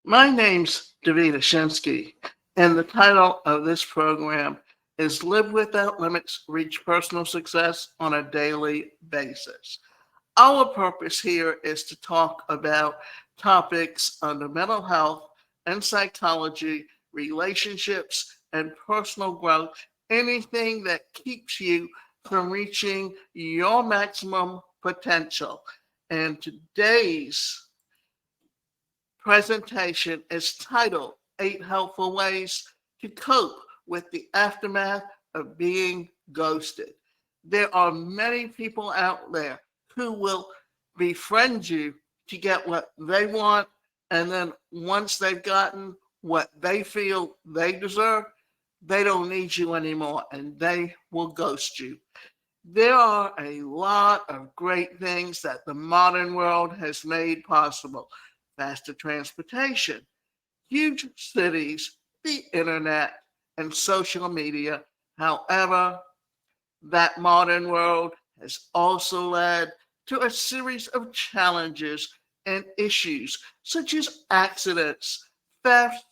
My name's Davida Shinsky, and the title of this program is Live Without Limits, Reach Personal Success on a Daily Basis. Our purpose here is to talk about topics under mental health and psychology, relationships, and personal growth, anything that keeps you from reaching your maximum potential. And today's presentation is titled Eight Helpful Ways to Cope with the Aftermath of Being Ghosted. There are many people out there who will befriend you to get what they want, and then once they've gotten what they feel they deserve, they don't need you anymore and they will ghost you. There are a lot of great things that the modern world has made possible. Faster transportation, huge cities, the internet, and social media. However, that modern world has also led to a series of challenges and issues such as accidents, theft,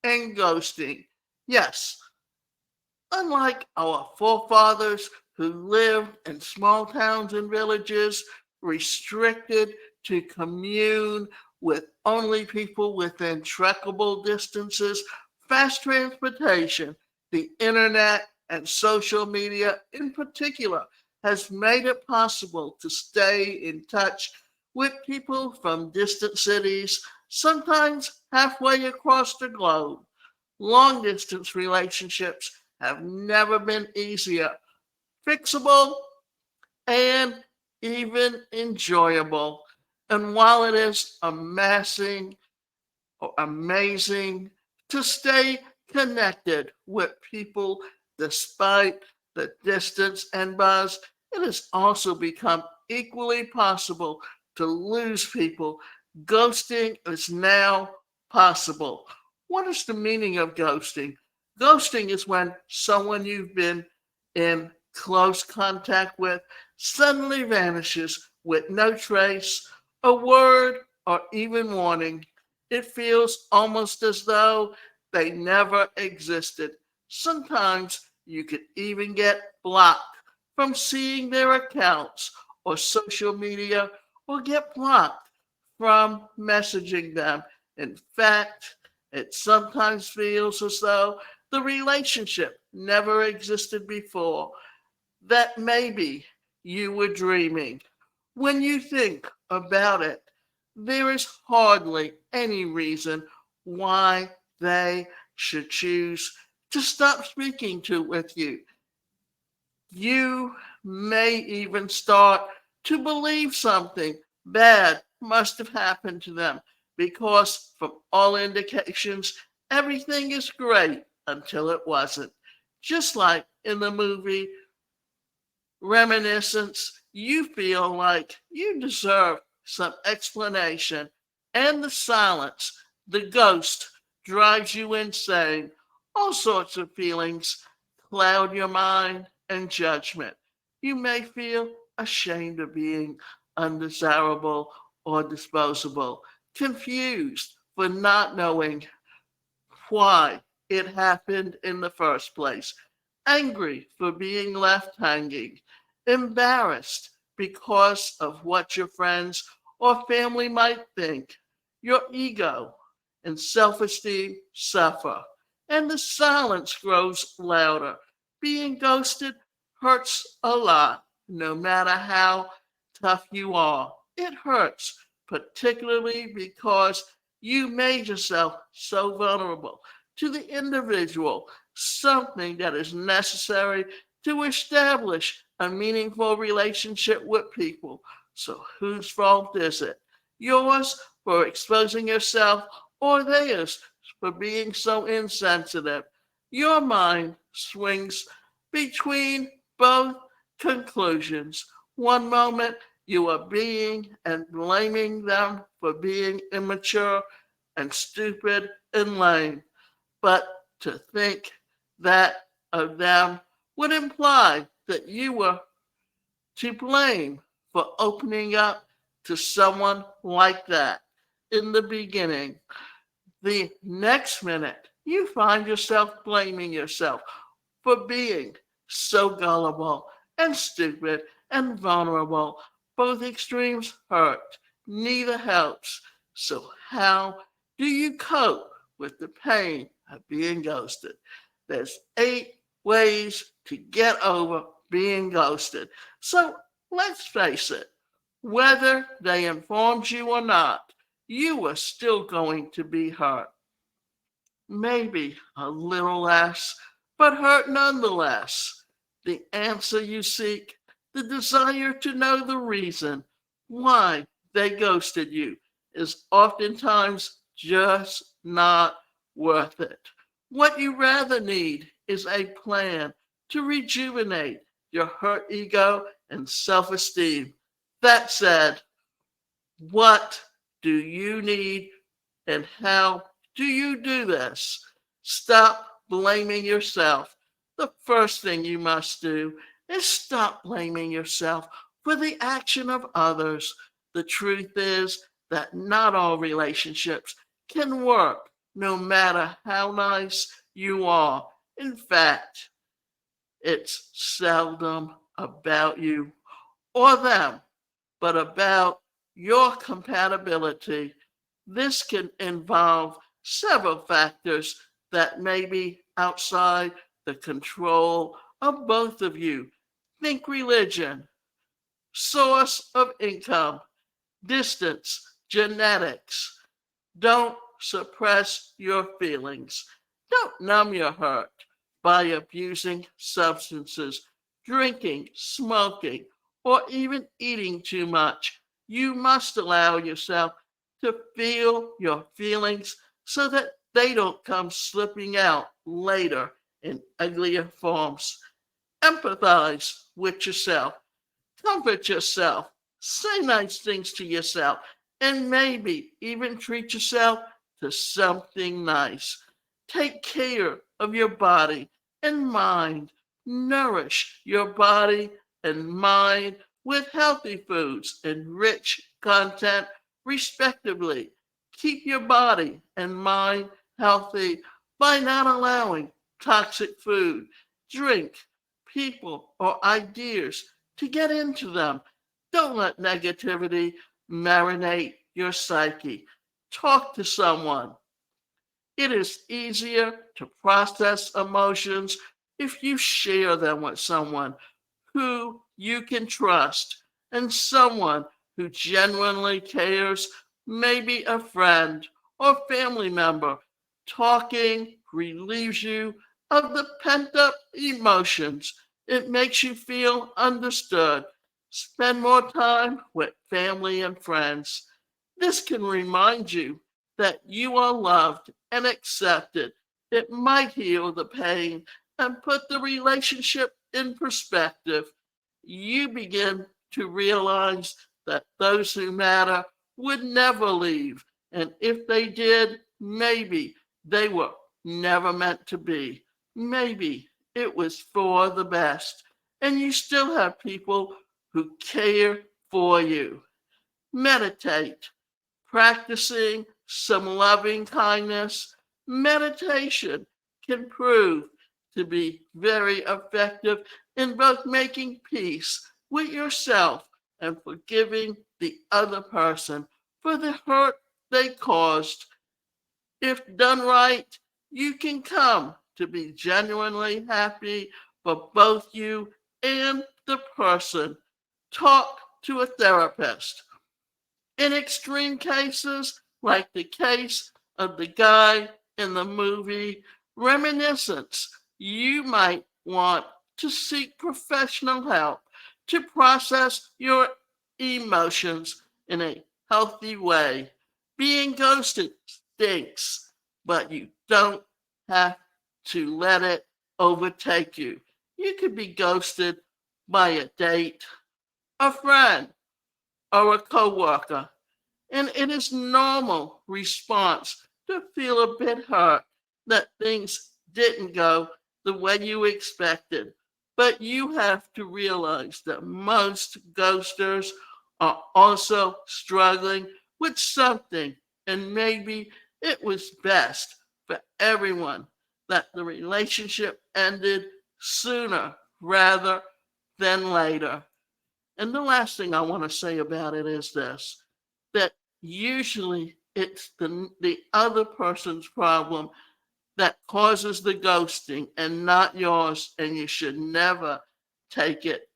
and ghosting. Yes, unlike our forefathers who lived in small towns and villages, restricted to commune with only people within trekkable distances, fast transportation, the internet, and social media in particular has made it possible to stay in touch with people from distant cities, sometimes halfway across the globe. Long distance relationships have never been easier, fixable, and even enjoyable. And while it is amazing to stay connected with people despite the distance and buzz, it has also become equally possible to lose people. Ghosting is now possible. What is the meaning of ghosting? Ghosting is when someone you've been in close contact with suddenly vanishes with no trace, a word, or even warning. It feels almost as though they never existed. Sometimes you could even get blocked from seeing their accounts or social media or get blocked from messaging them. In fact, it sometimes feels as though the relationship never existed before, that maybe you were dreaming. When you think about it, there is hardly any reason why they should choose to stop speaking to with you. You may even start to believe something bad must have happened to them because, from all indications, everything is great until it wasn't. Just like in the movie Reminiscence, you feel like you deserve some explanation, and the silence, the ghost, drives you insane. All sorts of feelings cloud your mind and judgment. You may feel ashamed of being undesirable or disposable, confused for not knowing why it happened in the first place, angry for being left hanging, embarrassed because of what your friends or family might think. Your ego and self esteem suffer, and the silence grows louder. Being ghosted hurts a lot, no matter how tough you are. It hurts, particularly because you made yourself so vulnerable to the individual, something that is necessary to establish a meaningful relationship with people. So, whose fault is it? Yours for exposing yourself, or theirs for being so insensitive? Your mind swings between both conclusions. One moment you are being and blaming them for being immature and stupid and lame. But to think that of them would imply that you were to blame for opening up to someone like that in the beginning. The next minute, you find yourself blaming yourself for being so gullible and stupid and vulnerable. Both extremes hurt, neither helps. So, how do you cope with the pain of being ghosted? There's 8 ways to get over being ghosted. So, let's face it, whether they informed you or not, you are still going to be hurt. Maybe a little less, but hurt nonetheless. The answer you seek, the desire to know the reason why they ghosted you, is oftentimes just not worth it. What you rather need is a plan to rejuvenate your hurt ego and self esteem. That said, what do you need and how do you do this? Stop blaming yourself. The first thing you must do is stop blaming yourself for the action of others. The truth is that not all relationships can work no matter how nice you are. In fact, it's seldom about you or them, but about your compatibility. This can involve several factors that may be outside the control of both of you. Think religion, source of income, distance, genetics. Don't suppress your feelings. Don't numb your hurt by abusing substances, drinking, smoking, or even eating too much. You must allow yourself to feel your feelings so that they don't come slipping out later in uglier forms. Empathize with yourself. Comfort yourself. Say nice things to yourself. And maybe even treat yourself to something nice. Take care of your body and mind. Nourish your body and mind with healthy foods and rich content, respectively. Keep your body and mind healthy by not allowing toxic food, drink, people, or ideas to get into them. Don't let negativity marinate your psyche. Talk to someone. It is easier to process emotions if you share them with someone who you can trust and someone who genuinely cares, maybe a friend or family member. Talking relieves you of the pent up emotions. It makes you feel understood. Spend more time with family and friends. This can remind you that you are loved and accepted. It might heal the pain and put the relationship in perspective. You begin to realize that those who matter would never leave. And if they did, maybe they were never meant to be. Maybe it was for the best. And you still have people who care for you. Meditate. Practicing some loving kindness, meditation can prove to be very effective in both making peace with yourself and forgiving the other person for the hurt they caused. If done right, you can come to be genuinely happy for both you and the person. Talk to a therapist. In extreme cases, like the case of the guy in the movie Reminiscence, you might want to seek professional help to process your emotions in a healthy way. Being ghosted stinks, but you don't have to let it overtake you. You could be ghosted by a date, a friend, or a coworker. And it is normal response to feel a bit hurt that things didn't go the way you expected. But you have to realize that most ghosters are also struggling with something, and maybe It was best for everyone that the relationship ended sooner rather than later. And the last thing I want to say about it is this, that usually it's the other person's problem that causes the ghosting and not yours, and you should never take it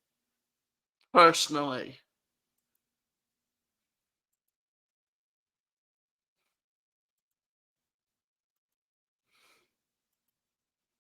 personally.